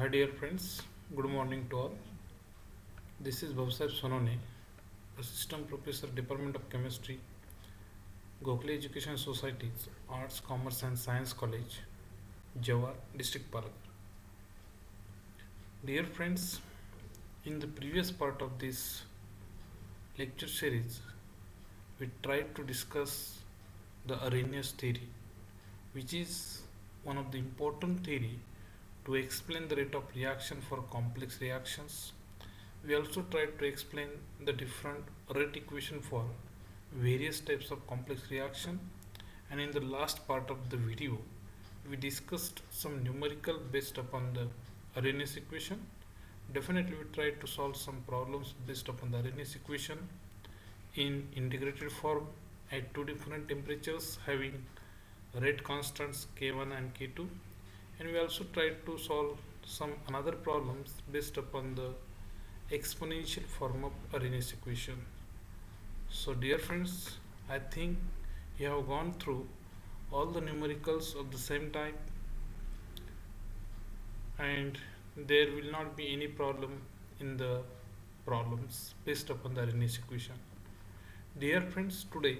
Hi dear friends, good morning to all. This is Bhavsar Sonone, Assistant Professor, Department of Chemistry, Gokhale Education Societies, Arts, Commerce and Science College, Jawar, District Palakkad. Dear friends, in the previous part of this lecture series, we tried to discuss the Arrhenius theory, which is one of the important theory to explain the rate of reaction for complex reactions. We also tried to explain the different rate equation for various types of complex reaction, and in the last part of the video we discussed some numerical based upon the Arrhenius equation. Definitely we tried to solve some problems based upon the Arrhenius equation in integrated form at two different temperatures having rate constants K1 and K2, and we also tried to solve some another problems based upon the exponential form of Arrhenius equation. So dear friends, I think you have gone through all the numericals of the same type and there will not be any problem in the problems based upon the Arrhenius equation. Dear friends, today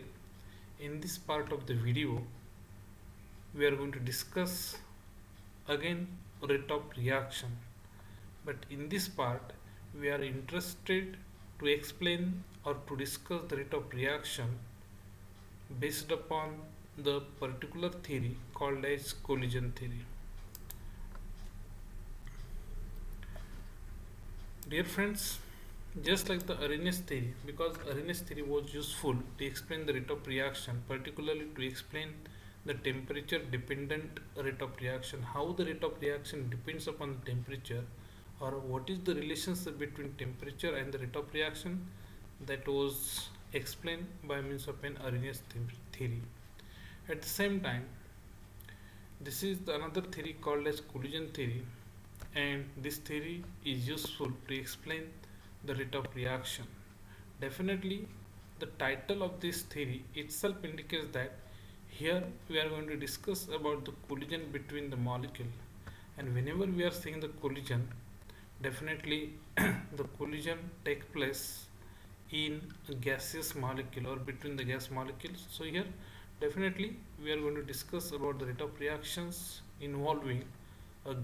in this part of the video we are going to discuss again rate of reaction, but in this part we are interested to explain or to discuss the rate of reaction based upon the particular theory called as collision theory. Dear friends, just like the Arrhenius theory, because Arrhenius theory was useful to explain the rate of reaction, particularly to explain the temperature dependent rate of reaction, how the rate of reaction depends upon the temperature, or what is the relationship between temperature and the rate of reaction, that was explained by means of an Arrhenius theory. At the same time, this is another theory called as collision theory, and this theory is useful to explain the rate of reaction. Definitely the title of this theory itself indicates that here we are going to discuss about the collision between the molecule, and whenever we are seeing the collision, definitely the collision takes place in a gaseous molecule or between the gas molecules. So here definitely we are going to discuss about the rate of reactions involving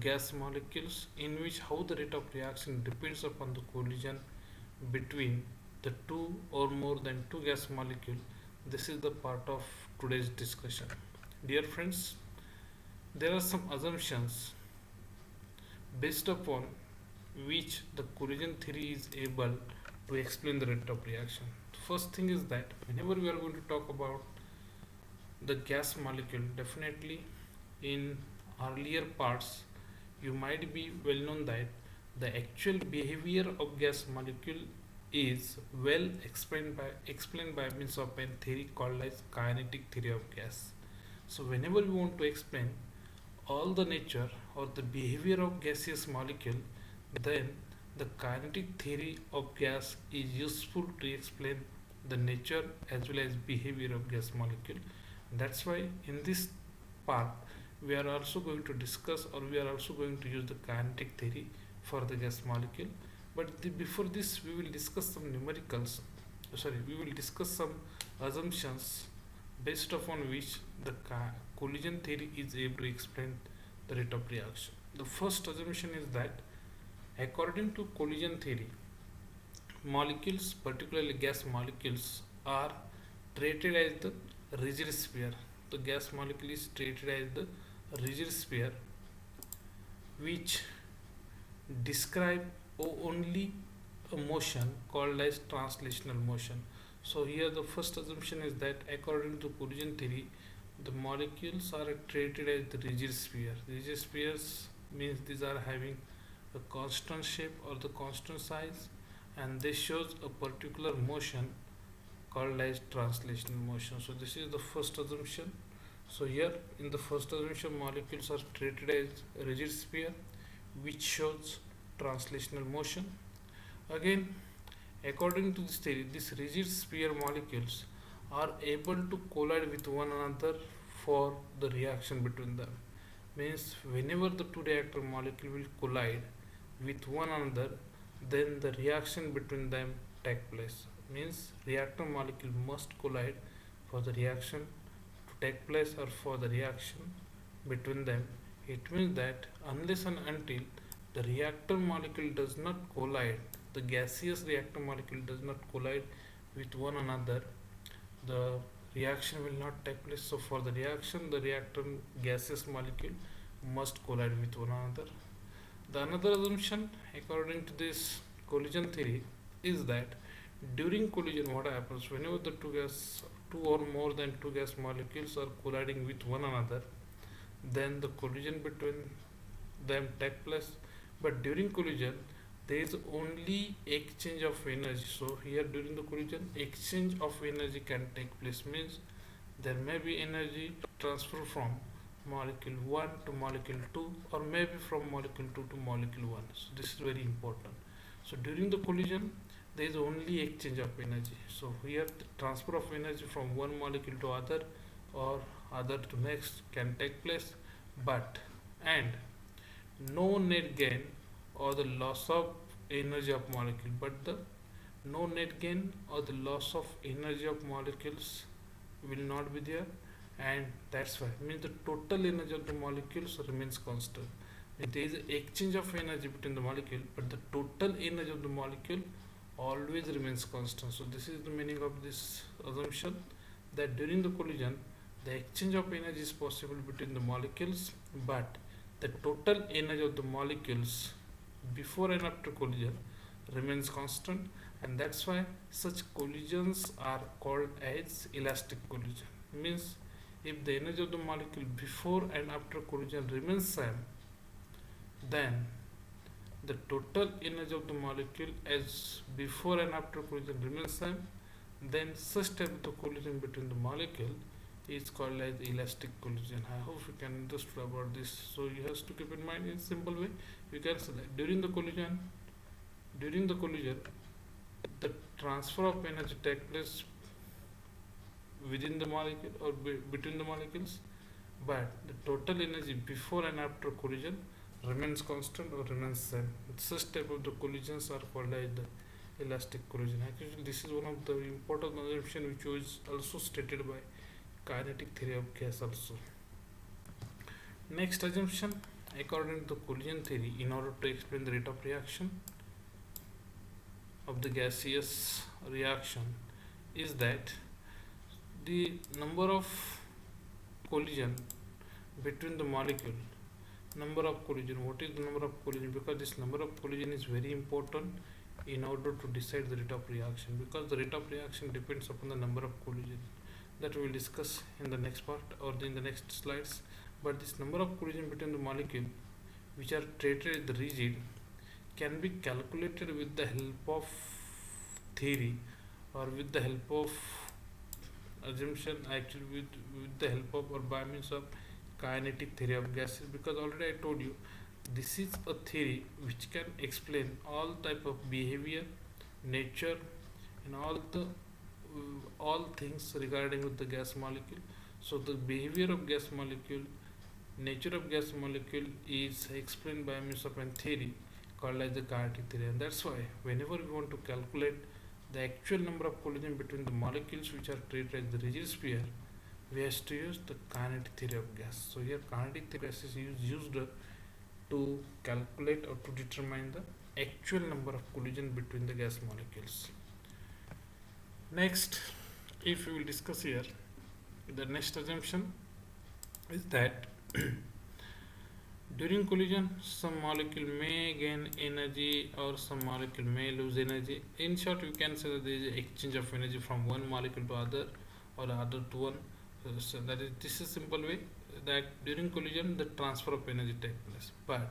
gas molecules, in which how the rate of reaction depends upon the collision between the two or more than two gas molecules. This is the part of today's discussion. Dear friends, there are some assumptions based upon which the collision theory is able to explain the rate of reaction. First thing is that whenever we are going to talk about the gas molecule, definitely in earlier parts you might be well known that the actual behavior of gas molecule is well explained by means of a theory called as kinetic theory of gas. So whenever we want to explain all the nature or the behavior of gaseous molecule, then the kinetic theory of gas is useful to explain the nature as well as behavior of gas molecule. That's why in this part we are also going to discuss, or we are also going to use the kinetic theory for the gas molecule. But before this we will discuss some numericals, we will discuss some assumptions based upon which the collision theory is able to explain the rate of reaction. The first assumption is that according to collision theory, molecules, particularly gas molecules, are treated as the rigid sphere. The gas molecule is treated as the rigid sphere which describe only a motion called as translational motion. So here the first assumption is that according to collision theory, the molecules are treated as the rigid sphere. Rigid spheres means these are having a constant shape or the constant size, and this shows a particular motion called as translational motion. So this is the first assumption. So here in the first assumption, molecules are treated as a rigid sphere which shows translational motion. Again, according to this theory, these rigid sphere molecules are able to collide with one another for the reaction between them. means whenever the two reactor molecule will collide with one another, then the reaction between them take place. Means reactor molecule must collide for the reaction to take place or for the reaction between them. It means that unless and until the reactor molecule does not collide, the gaseous reactor molecule does not collide with one another, the reaction will not take place. So for the reaction, the reactor gaseous molecule must collide with one another. The another assumption according to this collision theory is that during collision what happens whenever the two or more than two gas molecules are colliding with one another, then the collision between them take place. But during collision there is only exchange of energy. So here during the collision exchange of energy can take place, means there may be energy transfer from molecule 1 to molecule 2 or maybe from molecule 2 to molecule 1. So this is very important. So during the collision there is only exchange of energy. So here the transfer of energy from one molecule to other or other to next can take place, but and no net gain or the loss of energy of molecule, but the no net gain or the loss of energy of molecules will not be there, and that's why means the total energy of the molecules remains constant. There is exchange of energy between the molecule, but the total energy of the molecule always remains constant. So this is the meaning of this assumption, that during the collision the exchange of energy is possible between the molecules, but the total energy of the molecules before and after collision remains constant, and that's why such collisions are called as elastic collision. Means if the energy of the molecule before and after collision remains same, then the total energy of the molecule as before and after collision remains same, then such type of the collision between the molecule is called as elastic collision. I hope you can understand about this. So you have to keep in mind in simple way. You can say that during the collision, the transfer of energy takes place within the molecule or between the molecules, but the total energy before and after collision remains constant or remains same. Such type of the collisions are called as the elastic collision. Actually, this is one of the important assumption which was also stated by kinetic theory of gas also. Next assumption according to the collision theory, in order to explain the rate of reaction of the gaseous reaction, is that the number of collision between the molecule, what is the number of collision, because this number of collision is very important in order to decide the rate of reaction, because the rate of reaction depends upon the number of collision, that we will discuss in the next part or in the next slides. But this number of collision between the molecule which are treated as rigid can be calculated with the help of theory or with the help of assumption, actually with the help of or by means of kinetic theory of gases, because already I told you this is a theory which can explain all type of behavior, nature and all things regarding with the gas molecule. So the behavior of gas molecule, nature of gas molecule is explained by means of a theory called as the kinetic theory, and that's why whenever we want to calculate the actual number of collision between the molecules which are treated as the rigid sphere, we have to use the kinetic theory of gas. So here kinetic theory is used to calculate or to determine the actual number of collision between the gas molecules. Next, if we will discuss here, the next assumption is that during collision some molecule may gain energy or some molecule may lose energy. In short, you can say that there is exchange of energy from one molecule to other or other to one. So that is, this is simple way that during collision the transfer of energy takes place, but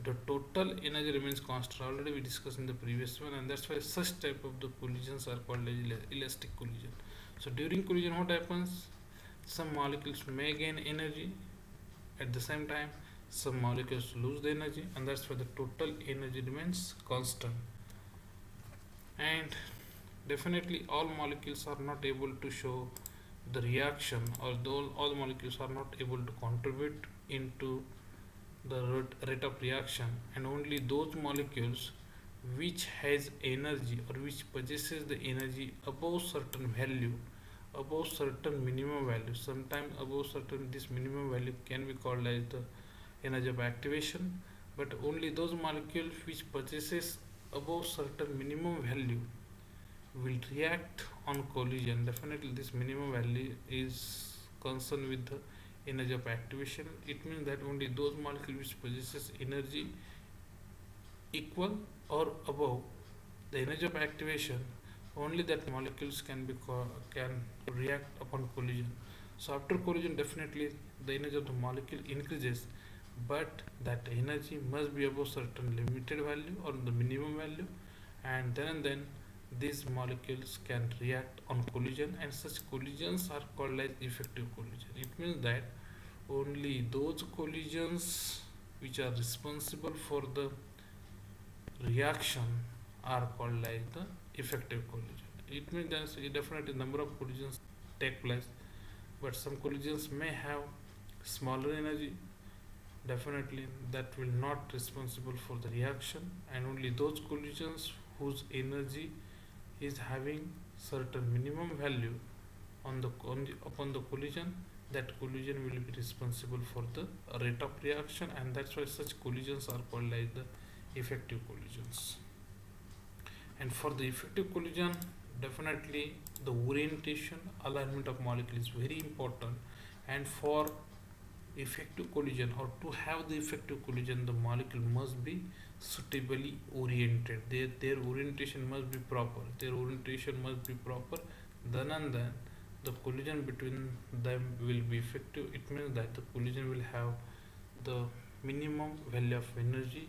the total energy remains constant. Already we discussed in the previous one, and that's why such type of the collisions are called elastic collision. So during collision what happens, some molecules may gain energy, at the same time some molecules lose the energy, and that's why the total energy remains constant. And definitely all molecules are not able to show the reaction, or all molecules are not able to contribute into the rate of reaction, and only those molecules which has energy or which possesses the energy above certain value, above certain minimum value, sometimes above certain this minimum value can be called as the energy of activation, but only those molecules which possesses above certain minimum value will react on collision. Definitely this minimum value is concerned with the energy of activation. It means that only those molecules which possesses energy equal or above the energy of activation, only that molecules can react upon collision. So after collision, definitely the energy of the molecule increases, but that energy must be above certain limited value or the minimum value, and then these molecules can react on collision, and such collisions are called as effective collision. It means that only those collisions which are responsible for the reaction are called as the effective collision. It means that definitely number of collisions take place, but some collisions may have smaller energy. Definitely that will not responsible for the reaction, and only those collisions whose energy is having certain minimum value upon the collision, that collision will be responsible for the rate of reaction, and that's why such collisions are called as the effective collisions. And for the effective collision, definitely the orientation alignment of molecule is very important, and for effective collision or to have the effective collision, the molecule must be suitably oriented. Their orientation must be proper. Their orientation must be proper. Then and then the collision between them will be effective. It means that the collision will have the minimum value of energy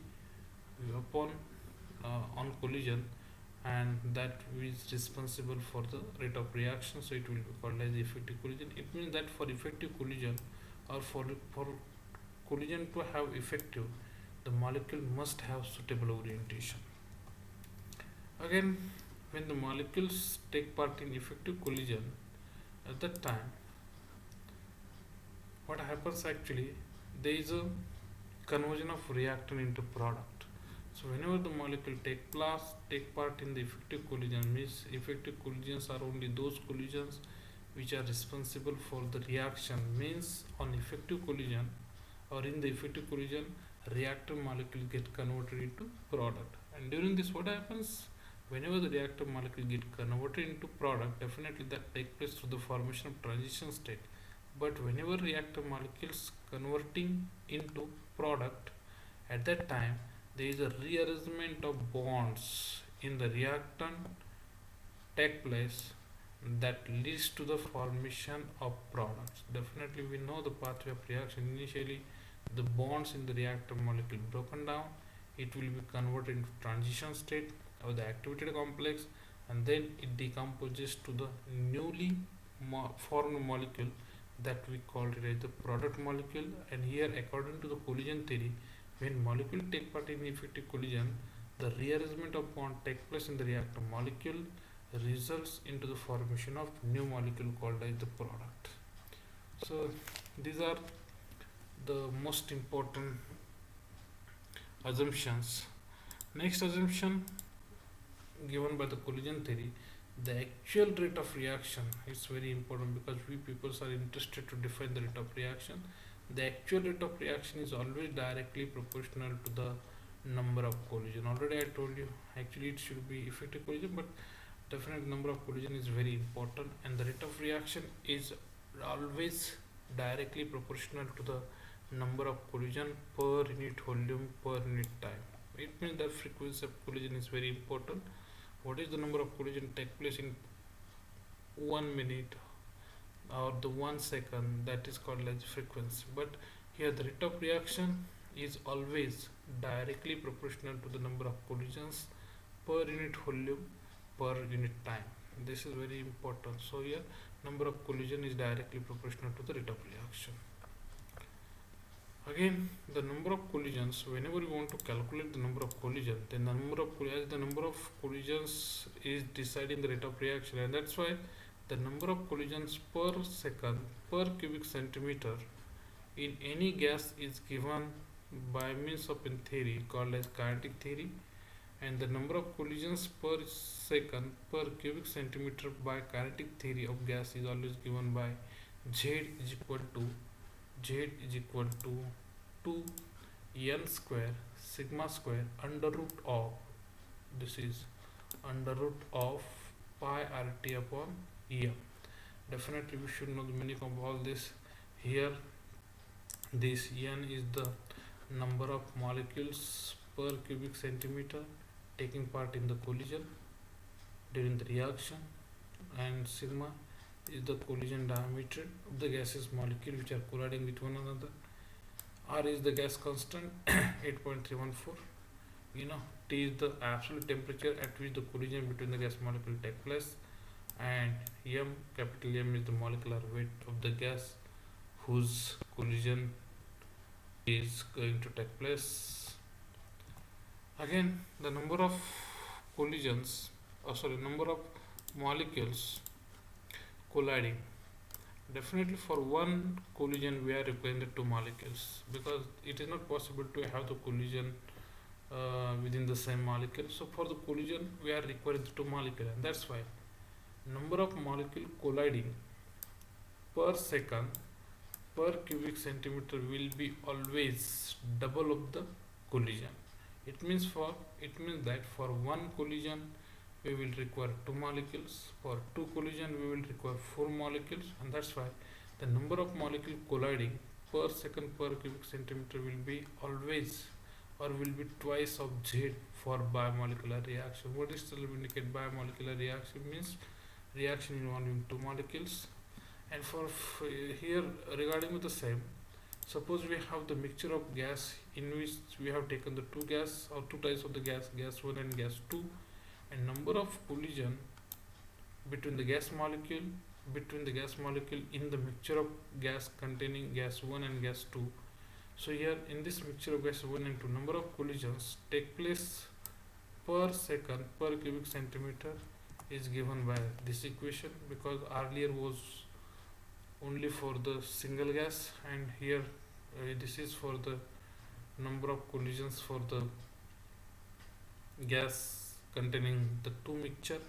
upon on collision, and that is responsible for the rate of reaction, so it will be called as effective collision. It means that for effective collision or for collision to have effective, the molecule must have suitable orientation. Again, when the molecules take part in effective collision, at that time what happens actually, there is a conversion of reactant into product. So whenever the molecule take part in the effective collision, means effective collisions are only those collisions which are responsible for the reaction. Means on effective collision or in the effective collision, reactor molecule get converted into product. And during this, what happens? Whenever the reactor molecule get converted into product, definitely that take place through the formation of transition state. But whenever reactor molecules converting into product, at that time there is a rearrangement of bonds in the reactant take place that leads to the formation of products. Definitely we know the pathway of reaction. Initially the bonds in the reactor molecule broken down, it will be converted into transition state of the activated complex, and then it decomposes to the newly formed molecule that we called it as the product molecule. And here, according to the collision theory, when molecule take part in effective collision, the rearrangement of bond take place in the reactor molecule results into the formation of new molecule called as the product. So these are the most important assumptions. Next assumption given by the collision theory, the actual rate of reaction is very important, because we people are interested to define the rate of reaction. The actual rate of reaction is always directly proportional to the number of collision. Already I told you, actually it should be effective collision, but definite number of collision is very important, and the rate of reaction is always directly proportional to the number of collision per unit volume per unit time. It means that frequency of collision is very important. What is the number of collision take place in 1 minute or the 1 second, that is called as frequency. But here the rate of reaction is always directly proportional to the number of collisions per unit volume per unit time. This is very important. So here number of collision is directly proportional to the rate of reaction. Again, the number of collisions, whenever you want to calculate the number of collision, then the number of collisions is deciding the rate of reaction, and that's why the number of collisions per second per cubic centimeter in any gas is given by means of a theory called as kinetic theory, and the number of collisions per second per cubic centimeter by kinetic theory of gas is always given by z is equal to 2 n square sigma square under root of, this is under root of pi rt upon em. Definitely we should know the meaning of all this. Here this n is the number of molecules per cubic centimeter taking part in the collision during the reaction, and sigma is the collision diameter of the gaseous molecule which are colliding with one another. R is the gas constant 8.314. T is the absolute temperature at which the collision between the gas molecule take place, and M, capital M, is the molecular weight of the gas whose collision is going to take place. Again, the number of collisions, number of molecules colliding. Definitely for one collision we are requiring the two molecules, because it is not possible to have the collision within the same molecule. So for the collision we are requiring the two molecules, and that's why number of molecule colliding per second per cubic centimeter will be always double of the collision. It means that for one collision we will require two molecules, for two collision we will require four molecules, and that's why the number of molecules colliding per second per cubic centimeter will be always, or will be twice of Z for biomolecular reaction. What is to indicate biomolecular reaction? Means reaction involving two molecules. And for here regarding with the same, suppose we have the mixture of gas in which we have taken the two gas or two types of the gas 1 and gas 2, and number of collision between the gas molecule in the mixture of gas containing gas 1 and gas 2. So here in this mixture of gas 1 and 2, number of collisions take place per second per cubic centimeter is given by this equation, because earlier was only for the single gas, and here this is for the number of collisions for the gas containing the two mixture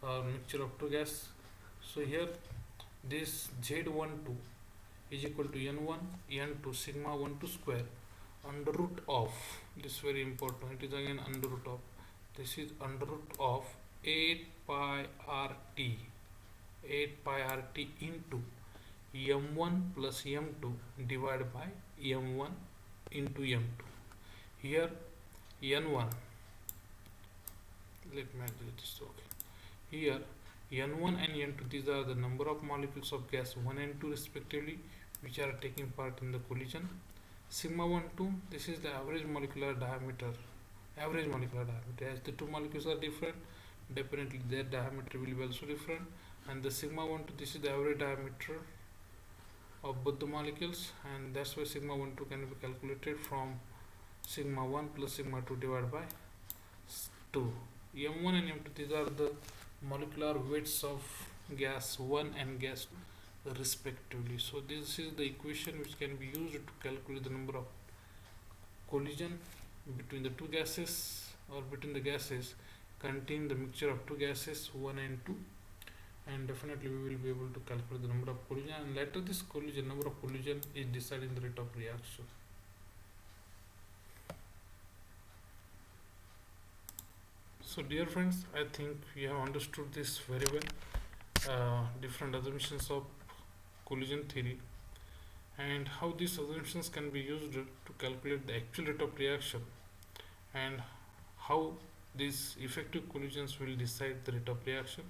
of two gas. So here this Z12 is equal to N1 N2 sigma 1 to square under root of, this is very important, it is again under root of, this is under root of 8 pi RT into M1 plus M2 divided by M1 into M2. Here N1, let me do this. Okay, here N1 and N2, these are the number of molecules of gas 1 and 2 respectively which are taking part in the collision. Sigma 1 2, this is the average molecular diameter. As the two molecules are different, definitely their diameter will be also different, and the sigma 1 2, this is the average diameter of both the molecules, and that's why sigma 1 2 can be calculated from sigma 1 plus sigma 2 divided by 2. M1 and M2, these are the molecular weights of gas 1 and gas 2 respectively. So this is the equation which can be used to calculate the number of collision between the two gases, or between the gases contain the mixture of two gases 1 and 2, and definitely we will be able to calculate the number of collision, and later this number of collision is deciding the rate of reaction. So dear friends, I think we have understood this very well, different assumptions of collision theory and how these assumptions can be used to calculate the actual rate of reaction, and how these effective collisions will decide the rate of reaction,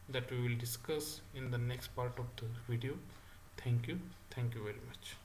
that we will discuss in the next part of the video. Thank you very much.